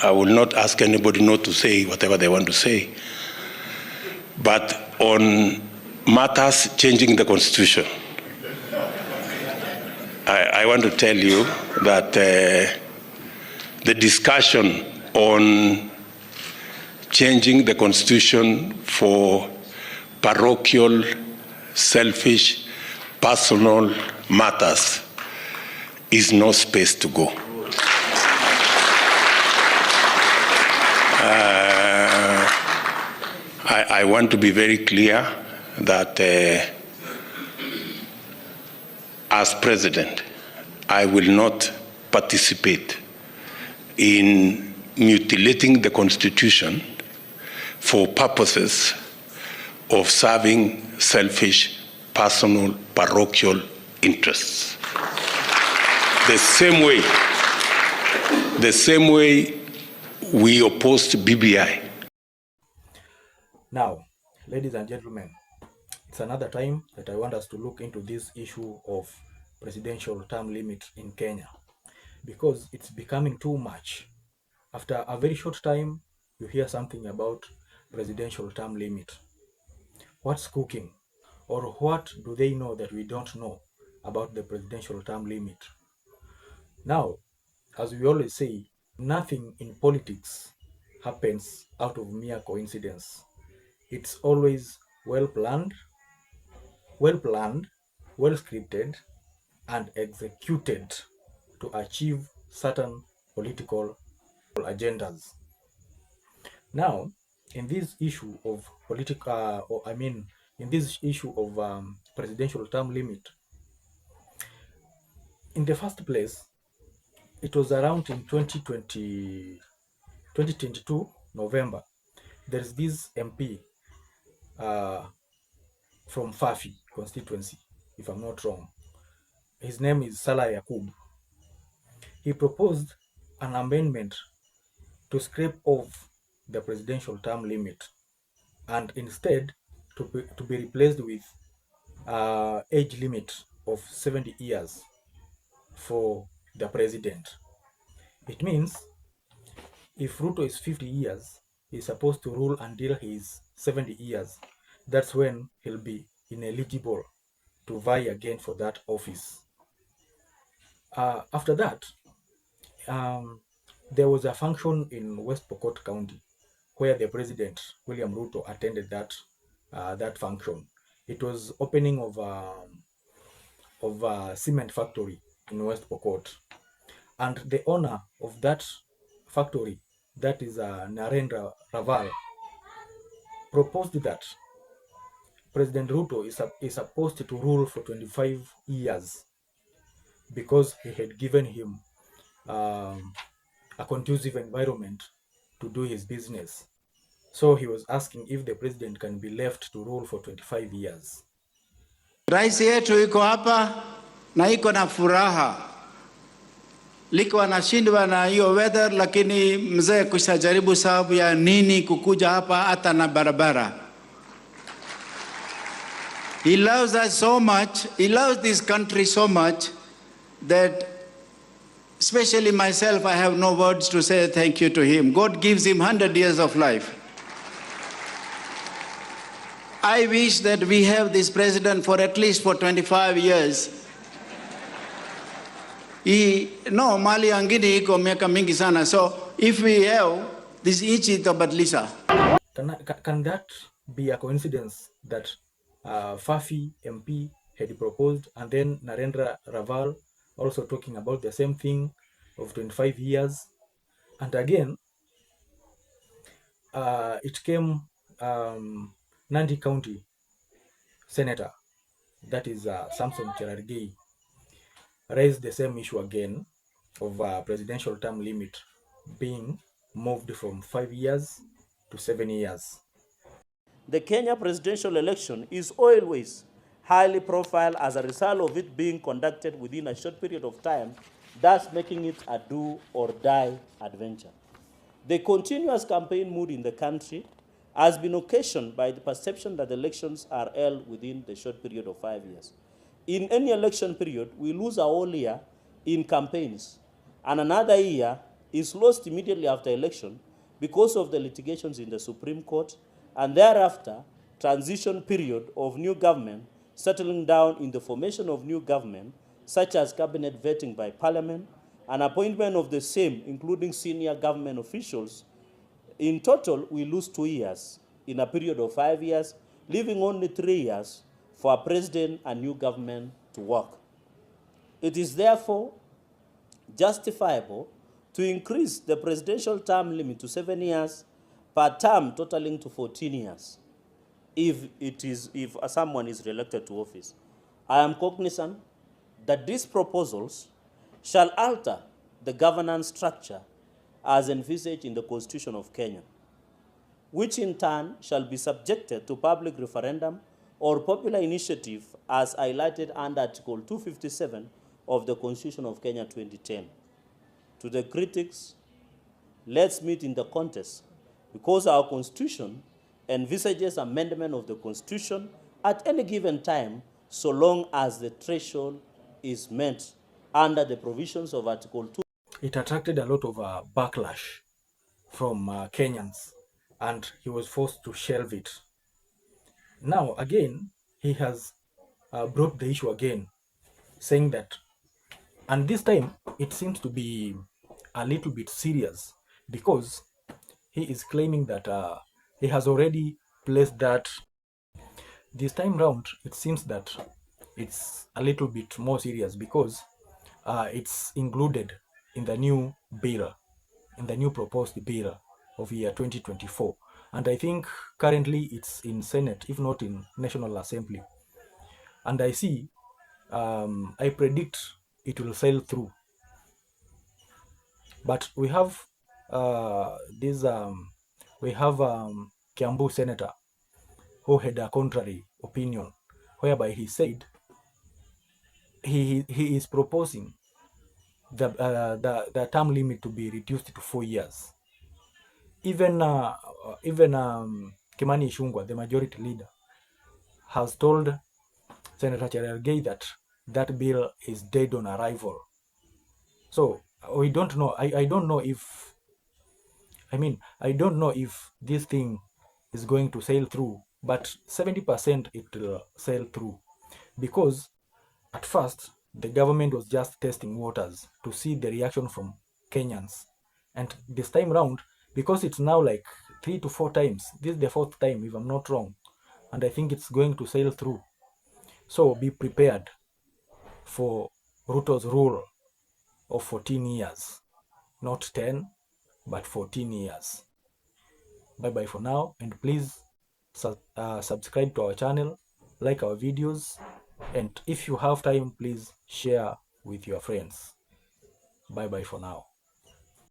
I will not ask anybody not to say whatever they want to say. But on matters changing the constitution, I want to tell you that the discussion on changing the constitution for parochial, selfish, personal matters is no space to go. I want to be very clear that as president, I will not participate in mutilating the constitution for purposes of serving selfish, personal, parochial interests. The same way we opposed BBI. Now, ladies and gentlemen, it's another time that I want us to look into this issue of presidential term limit in Kenya, because it's becoming too much. After a very short time, you hear something about presidential term limit. What's cooking? Or what do they know that we don't know about the presidential term limit? Now, as we always say, nothing in politics happens out of mere coincidence. It's always well planned, well scripted, and executed to achieve certain political agendas. Now, in this issue of presidential term limit, in the first place, it was around in 2022 November. There's this MP from Fafi constituency, if I'm not wrong. His name is Salah Yakub. He proposed an amendment to scrape off the presidential term limit and instead to be replaced with age limit of 70 years for the president. It means if Ruto is 50 years, he's supposed to rule until he's 70 years. That's when he'll be ineligible to vie again for that office. After that, there was a function in West Pokot County where the president, William Ruto, attended that function. It was opening of a cement factory in West Pokot. And the owner of that factory, that is Narendra Raval, proposed that President Ruto is supposed to rule for 25 years because he had given him a conducive environment to do his business. So he was asking if the president can be left to rule for 25 years. Rais yetu iko hapa na iko na furaha. Liko anashindwa na hiyo weather, lakini mzee kushajaribu sababu ya nini kukuja hapa hata na barabara. He loves us so much, he loves this country so much that especially myself, I have no words to say thank you to him. God gives him 100 years of life. I wish that we have this president for at least for 25 years. Mali angini iko miaka mingi sana. So if we have this ichi tabadlisha. Can that be a coincidence that Fafi MP had proposed, and then Narendra Raval also talking about the same thing of 25 years? And again, it came Nandi County Senator, that is Samson Cherargei, raised the same issue again of presidential term limit being moved from 5 years to 7 years. The Kenya presidential election is always highly profiled as a result of it being conducted within a short period of time, thus making it a do or die adventure. The continuous campaign mood in the country has been occasioned by the perception that elections are held within the short period of 5 years. In any election period, we lose a whole year in campaigns and another year is lost immediately after election because of the litigations in the Supreme Court, and thereafter transition period of new government settling down in the formation of new government, such as cabinet vetting by parliament, and appointment of the same, including senior government officials. In total, we lose 2 years in a period of 5 years, leaving only 3 years for a president and new government to work. It is therefore justifiable to increase the presidential term limit to 7 years per term, totaling to 14 years, if someone is re-elected to office. I am cognizant that these proposals shall alter the governance structure as envisaged in the Constitution of Kenya, which in turn shall be subjected to public referendum or popular initiative as highlighted under Article 257 of the Constitution of Kenya 2010. To the critics, let's meet in the contest, because our Constitution envisages amendment of the Constitution at any given time, so long as the threshold is met under the provisions of Article 2. It attracted a lot of backlash from Kenyans, and he was forced to shelve it. Now, again, he has brought the issue again, saying that, and this time it seems to be a little bit serious, because he is claiming that he has already placed that. This time round, it seems that it's a little bit more serious, because it's included in the new bill, in the new proposed bill of year 2024. And I think currently it's in Senate, if not in National Assembly. And I see, I predict it will sail through. But we have Kiambu Senator who had a contrary opinion, whereby he said he is proposing the term limit to be reduced to 4 years. Even Kimani Ichung'wah, the majority leader, has told Senator Cherargei that that bill is dead on arrival. So we don't know. I don't know if this thing is going to sail through, but 70% it will sail through, because at first the government was just testing waters to see the reaction from Kenyans, and this time round, because it's now like 3 to 4 times, this is the 4th time if I'm not wrong, and I think it's going to sail through. So be prepared for Ruto's rule of 14 years, not 10, but 14 years. Bye bye for now, and please subscribe to our channel, like our videos, and if you have time, please share with your friends. Bye bye for now.